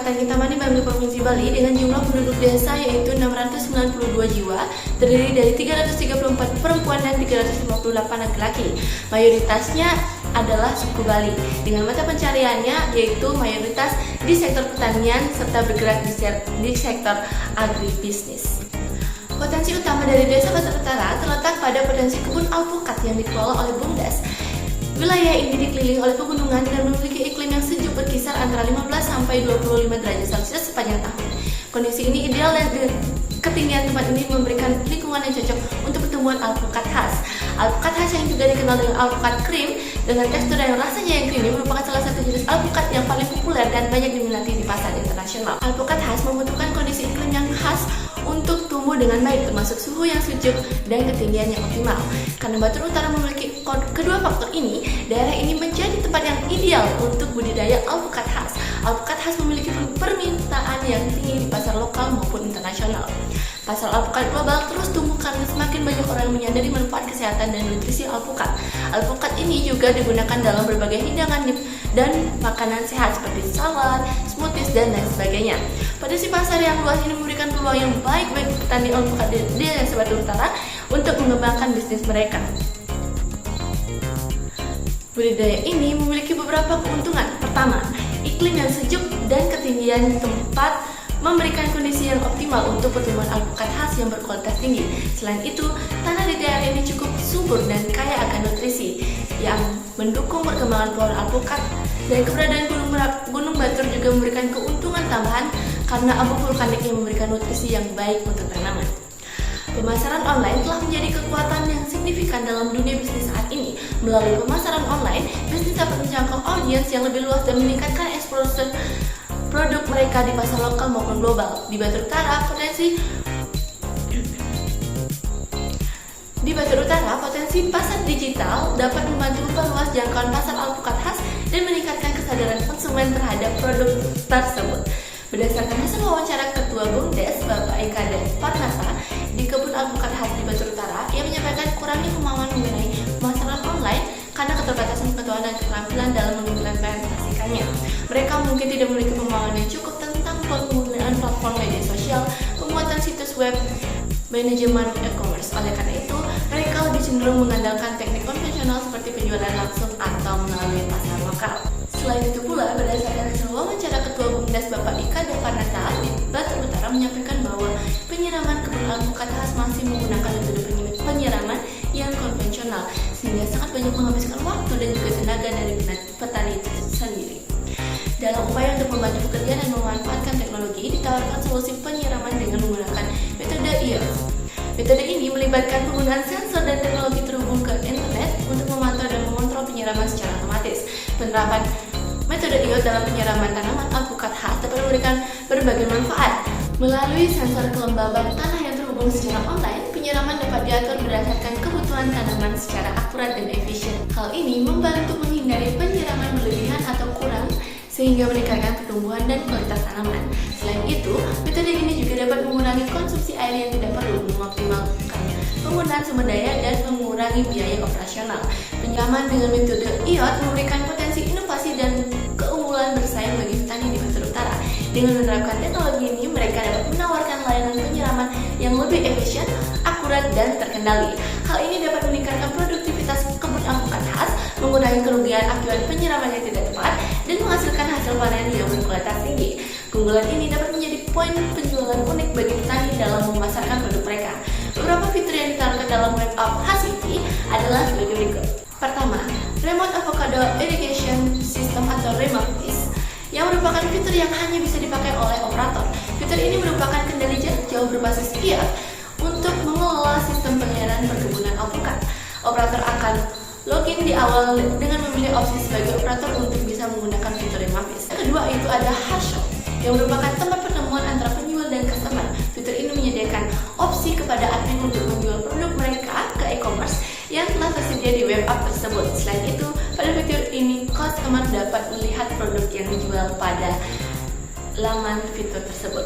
Kecamatan Kintamani, Bangli, Provinsi Bali dengan jumlah penduduk desa yaitu 692 jiwa, terdiri dari 334 perempuan dan 358 laki-laki. Mayoritasnya adalah suku Bali, dengan mata pencariannya yaitu mayoritas di sektor pertanian serta bergerak di sektor agribisnis. Potensi utama dari Desa Batur Utara terletak pada potensi kebun alpukat yang dikelola oleh BUMDes. Wilayah ini dikelilingi oleh pegunungan dan memiliki iklim yang sejuk berkisar antara 15 sampai 25 derajat Celcius sepanjang tahun. Kondisi ini ideal dan ketinggian tempat ini memberikan lingkungan yang cocok untuk pertumbuhan alpukat khas. Alpukat khas yang juga dikenal dengan alpukat krim dengan tekstur dan rasanya yang creamy merupakan salah satu jenis alpukat yang paling populer dan banyak diminati di pasar internasional. Alpukat khas membutuhkan kondisi iklim yang khas untuk tumbuh dengan baik, termasuk suhu yang sejuk dan ketinggian yang optimal. Karena Batur Utara memiliki kedua faktor ini, daerah ini menjadi tempat yang ideal untuk budidaya alpukat khas. Alpukat khas memiliki permintaan yang tinggi di pasar lokal maupun internasional. Pasar alpukat global terus tumbuh karena semakin banyak orang menyadari manfaat kesehatan dan nutrisi alpukat. Alpukat ini juga digunakan dalam berbagai hidangan dan makanan sehat seperti salad, smoothies, dan lain sebagainya. Potensi pasar yang luas ini memberikan peluang yang baik bagi petani alpukat di Desa Batur Utara untuk mengembangkan bisnis mereka. Budidaya ini memiliki beberapa keuntungan. Pertama, iklim yang sejuk dan ketinggian tempat memberikan kondisi yang optimal untuk pertumbuhan alpukat khas yang berkualitas tinggi. Selain itu, tanah di daerah ini cukup subur dan kaya akan nutrisi yang mendukung perkembangan pohon alpukat, dan keberadaan Gunung Batur juga memberikan keuntungan tambahan karena abu vulkanik yang memberikan nutrisi yang baik untuk tanaman. Pemasaran online telah menjadi kekuatan yang signifikan dalam dunia bisnis saat ini. Melalui pemasaran online, bisnis dapat menjangkau audiens yang lebih luas dan meningkatkan eksposur produk mereka di pasar lokal maupun global. Di Batur Utara, potensi pasar digital dapat membantu memperluas jangkauan pasar alpukat khas dan meningkatkan kesadaran konsumen terhadap produk tersebut. Berdasarkan hasil wawancara Ketua BUMDes, Bapak Eka Deparnasa, di kebun alpukat khas di Batur Utara, ia menyampaikan kurangnya kemauan mengenai pemasaran online karena keterbatasan pengetahuan dan keterampilan dalam mengimplementasikannya. Mereka mungkin tidak memiliki pemahaman yang cukup tentang penggunaan platform media sosial, pembuatan situs web, manajemen e-commerce. Oleh karena itu, mereka lebih cenderung mengandalkan teknik konvensional seperti penjualan langsung atau melalui pasar lokal. Selain itu pula, berdasarkan hasil wawancara Ketua BUMDes Bapak Ika Deparnasa di Batur Utara menyampaikan bahwa penyiraman kebun alpukat khas masih menggunakan metode penyiraman yang konvensional, sehingga sangat banyak menghabiskan waktu dan juga tenaga dari petani itu sendiri. Dalam upaya untuk membantu pekerjaan dan memanfaatkan teknologi, ditawarkan solusi penyiraman dengan menggunakan metode IoT. Metode ini melibatkan penggunaan sensor dan teknologi terhubung ke internet untuk memantau dan mengontrol penyiraman secara otomatis. Penerapan metode IoT dalam penyiraman tanaman alpukat khas dapat memberikan berbagai manfaat. Melalui sensor kelembaban tanah yang terhubung secara online, penyiraman dapat diatur berdasarkan kebutuhan tanaman secara akurat dan efisien. Hal ini membantu menghindari penyiraman berlebihan atau kurang, sehingga meningkatkan pertumbuhan dan kualitas tanaman. Selain itu, metode ini juga dapat mengurangi konsumsi air yang tidak perlu, mengoptimalkan penggunaan sumber daya, dan mengurangi biaya operasional. Penyiraman dengan metode IoT memberikan potensi inovasi dan keunggulan bersaing bagi petani di Batur Utara. Dengan menerapkan teknologi ini, mereka dapat menawarkan layanan penyiraman yang lebih efisien, akurat, dan terkendali. Hal ini dapat meningkatkan produktivitas kebun alpukat khas, mengurangi kerugian akibat penyiraman yang tidak tepat, dan menghasilkan hasil panen yang berkualitas tinggi. Keunggulan ini dapat menjadi poin penjualan unik bagi petani dalam memasarkan produk mereka. Beberapa fitur yang ditawarkan dalam web app khas ini adalah sebagai berikut. Pertama, Remote Avocado Irrigation System atau REMAVIS, yang merupakan fitur yang hanya bisa dipakai oleh operator. Fitur ini merupakan kendali jarak jauh berbasis IoT untuk mengelola sistem pengairan perkebunan alpukat. Operator akan login di awal dengan memilih opsi sebagai operator untuk bisa menggunakan fitur REMAVIS. Yang kedua itu ada Hashshop, yang merupakan tempat pertemuan antara penjual dan customer. Fitur ini menyediakan opsi kepada admin untuk menjual produk mereka ke e-commerce yang telah tersedia di web app tersebut. Selain itu, pada fitur ini customer dapat melihat produk yang dijual pada laman fitur tersebut.